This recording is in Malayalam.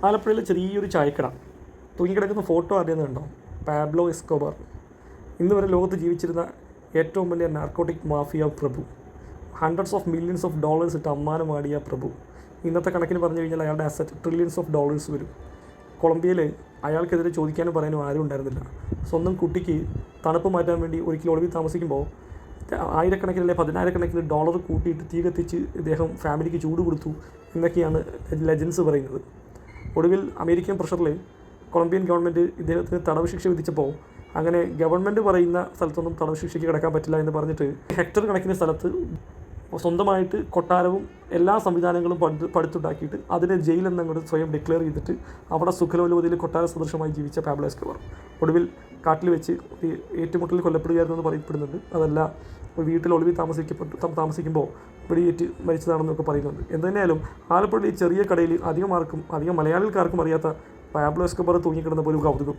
ആലപ്പുഴയിലെ ചെറിയൊരു ചായക്കട തൂങ്ങിക്കിടക്കുന്ന ഫോട്ടോ അറിയുന്നുണ്ടോ? Pablo Escobar. ഇന്ന് വരെ ലോകത്ത് ജീവിച്ചിരുന്ന ഏറ്റവും വലിയ നാർക്കോട്ടിക് മാഫിയ പ്രഭു. Hundreds of millions of dollars ഇട്ട് അമ്മാനമാടിയ പ്രഭു. ഇന്നത്തെ കണക്കിന് പറഞ്ഞു കഴിഞ്ഞാൽ അയാളുടെ അസറ്റ് ട്രില്യൺസ് ഓഫ് ഡോളേഴ്സ് വരും. കൊളംബിയയിൽ അയാൾക്കെതിരെ ചോദിക്കാനും പറയാനും ആരും ഉണ്ടായിരുന്നില്ല. സ്വന്തം കുട്ടിക്ക് തണുപ്പ് മാറ്റാൻ വേണ്ടി ഒരിക്കലും ഒളിവിൽ താമസിക്കുമ്പോൾ ആയിരക്കണക്കിന് അല്ലെങ്കിൽ പതിനായിരക്കണക്കിന് ഡോളർ കൂട്ടിയിട്ട് തീ കത്തിച്ച് ഇദ്ദേഹം ഫാമിലിക്ക് ചൂട് കൊടുത്തു എന്നൊക്കെയാണ് ലെജൻസ് പറയുന്നത്. ഒടുവിൽ അമേരിക്കൻ പ്രഷറിൽ കൊളംബിയൻ ഗവൺമെൻറ് ഇദ്ദേഹത്തിന് തടവ് ശിക്ഷ വിധിച്ചപ്പോൾ അങ്ങനെ ഗവൺമെൻറ് പറയുന്ന സ്ഥലത്തൊന്നും തടവ് ശിക്ഷയ്ക്ക് കിടക്കാൻ പറ്റില്ല എന്ന് പറഞ്ഞിട്ട് ഹെക്ടർ കണക്കിന് സ്ഥലത്ത് സ്വന്തമായിട്ട് കൊട്ടാരവും എല്ലാ സംവിധാനങ്ങളും പടുത്തുണ്ടാക്കിയിട്ട് അതിനെ ജയിലെന്നങ്ങോട്ട് സ്വയം ഡിക്ലെയർ ചെയ്തിട്ട് അവിടെ സുഖലോലുപതിയിൽ കൊട്ടാര സദൃശമായി ജീവിച്ച പാബ്ലോ എസ്കോബാർ ഒടുവിൽ കാട്ടിൽ വെച്ച് ഏറ്റുമുട്ടലിൽ കൊല്ലപ്പെടുകയായിരുന്നു എന്ന് പറയപ്പെടുന്നുണ്ട്. അതല്ല വീട്ടിൽ ഒളിവിൽ താമസിക്കുമ്പോൾ വെടിയേറ്റ് മരിച്ചതാണെന്നൊക്കെ പറയുന്നുണ്ട്. എന്തുതന്നെയായാലും ആലപ്പുഴയിൽ ഈ ചെറിയ കടയിൽ അധികം മലയാളികൾക്കാർക്കും അറിയാത്ത പാബ്ലോ എസ്കോബാർ തൂങ്ങിക്കിടന്ന ഒരു കൗതുകം.